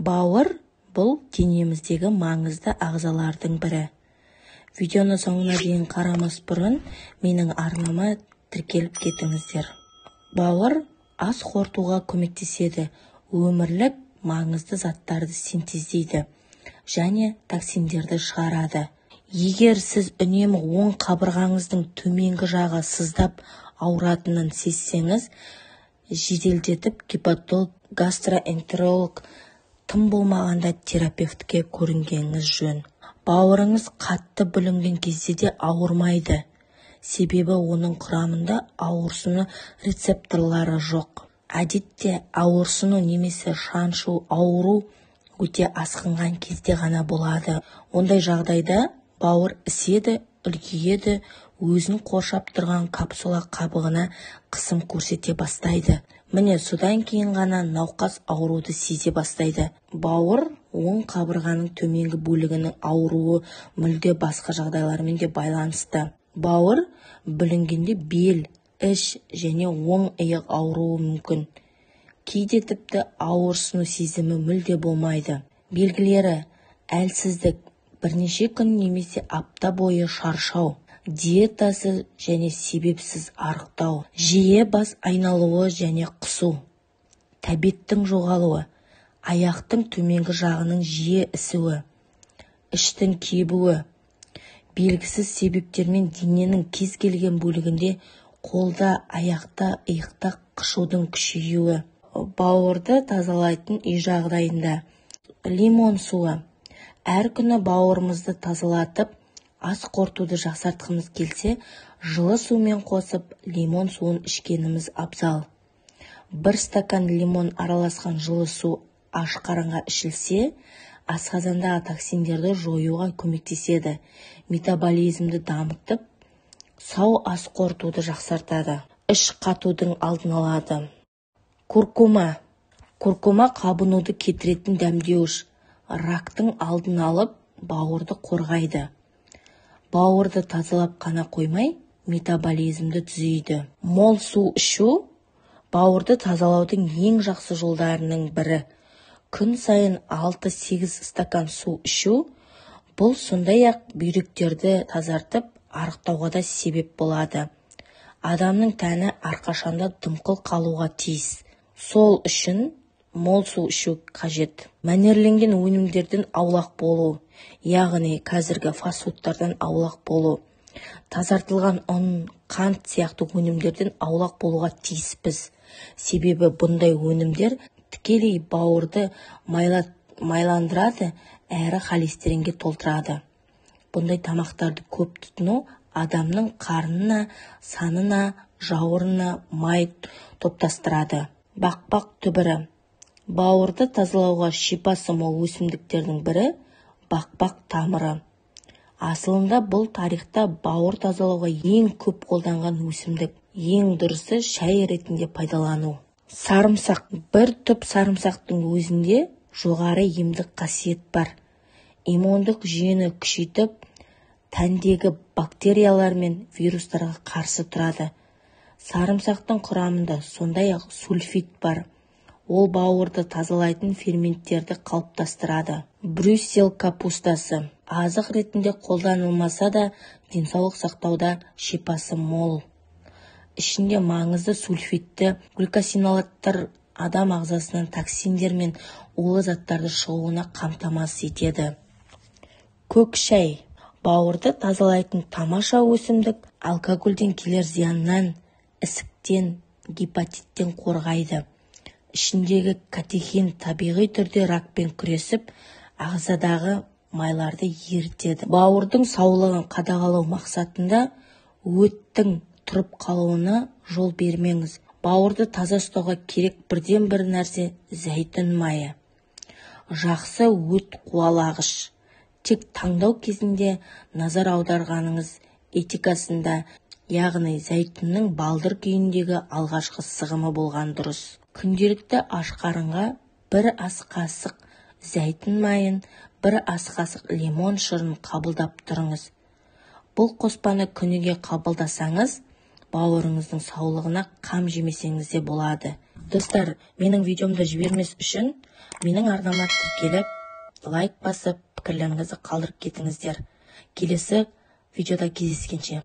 Бауыр бұл денеміздегі маңызды ағзалардың бірі. Видеоны соңына дейін қарамас бұрын менің арнама тіркеліп кетіңіздер. Бауыр ас қорытуға көмектеседі, өмірлік маңызды заттарды синтездейді және токсиндерді шығарады. Егер сіз үнемі оң қабырғаңыздың төменгі жағы сыздап ауыратынын сезсеңіз, жеделдетіп гепатолог, гастроэнтеролог, тым болмағанда терапевтке көрінгеніңіз жөн. Бауырыңыз қатты бүлінген кезде де ауырмайды. Себебі оның құрамында ауырсыну рецепторлары жоқ. Әдетте ауырсыну немесе шаншу ауыру өте асқынған кезде ғана болады. Ондай жағдайда бауыр іседі, үлкейеді, өзін қоршап тұрған капсула қабығына қысым көрсете бастайды. Міне содан кейін ғана науқас ауруды сезе бастайды. Бауыр оң қабырғаның төменгі бөлігінің ауруы мүлде басқа жағдайлармен де байланысты. Бауыр бүлінгенде бел, іш және оң иық ауруы мүмкін. Кейде тіпті ауырсыну сезімі мүлде болмайды. Белгілері: әлсіздік, бірнеше күн немесе апта бойы шаршау, диетасы және себепсіз арықтау, жиі бас айналуы және құсу, тәбеттің жоғалуы, аяқтың төменгі жағының жиі ісуі, іштің кебуі, белгісіз себептермен дененің кез келген бөлігінде қолда, аяқта, иықта қышудың күшеюі. Бауырды тазалайтын үй жағдайында лимон суы. Әр күні бауырымызды тазалатып, ас қорытуды жақсартқымыз келсе, жылы сумен қосып лимон суын ішкеніміз абзал. 1 стакан лимон араласқан жылы су аш қарынға ішілсе, асқазандағы токсиндерді жоюға көмектеседі, метаболизмді дамытып, сау ас қорытуды жақсартады, іш қатудың алдын алады. Куркума. Куркума қабынуды кетіретін дәмдеуіш, рактың алдын алып, бауырды қорғайды. Бауырды тазалап қана қоймай, метаболизмді түзейді. Мол су ішу бауырды тазалаудың ең жақсы жолдарының бірі. Күн сайын 6-8 стакан су ішу, бұл сондай-ақ бүйректерді тазартып, арықтауға да себеп болады. Адамның тәні әрқашанда дымқыл қалуға тиіс. Сол үшін мол су ішу қажет. Мәнерленген өнімдерден аулақ болу, яғни қазіргі фастфудтардан аулақ болу. Тазартылған ұн, қант сияқты өнімдерден аулақ болуға тиіспіз. Себебі бұндай өнімдер тікелей бауырды майландырады, әрі холестеринге толтырады. Бұндай тамақтарды көп тұтыну адамның қарнына, санына, жауырына май топтастырады. Бақбақ түбірі. Бауырды тазалауға шипасы мол өсімдіктердің бірі бақбақ тамыры. Асылында бұл тарихта бауыр тазалауға ең көп қолданған өсімдік. Ең дұрысы шай ретінде пайдалану. Сарымсақ. Бір түп сарымсақтың өзінде жоғары емдік қасиет бар. Иммундық жүйені күшейтіп, тәндегі бактериялар мен вирустарға қарсы тұрады. Сарымсақтың құрамында сондай-ақ сульфид бар. Ол бауырды тазалайтын ферменттерді қалыптастырады. Брюссел капустасы. Азық ретінде қолданылмаса да, денсаулық сақтауда шипасы мол. Ішінде маңызды сульфидті глюкосинолаттар адам ағзасынан токсиндер мен улы заттарды шығуына қамтамасыз етеді. Көк шай. Бауырды тазалайтын тамаша өсімдік, алкогольден келер зияннан, ісіктен, гепатиттен қорғайды. Ішіндегі катехин табиғи түрде ракпен күресіп, ағзадағы майларды ерітеді. Бауырдың саулығын қадағалау мақсатында өттің тұрып қалуына жол бермеңіз. Бауырды таза ұстауға керек бірден бір нәрсе зәйтүн майы. Жақсы өт қуалағыш. Тек таңдау кезінде назар аударғаныңыз этикасында, яғни зәйтүннің балдыр күйіндегі алғашқы сығымы болған дұрыс. Күнделікті аш қарынға 1 ас қасық зәйтүн майын, 1 ас қасық лимон шырын қабылдап тұрыңыз. Бұл қоспаны күніге қабылдасаңыз, бауырыңыздың саулығына қам жемесеңіз де болады. Достар, менің видеомды жібермес үшін Менің арнама тіркеліп, лайк басып, пікірлеріңізді қалдырып кетіңіздер. Келесі видеода кездескенше.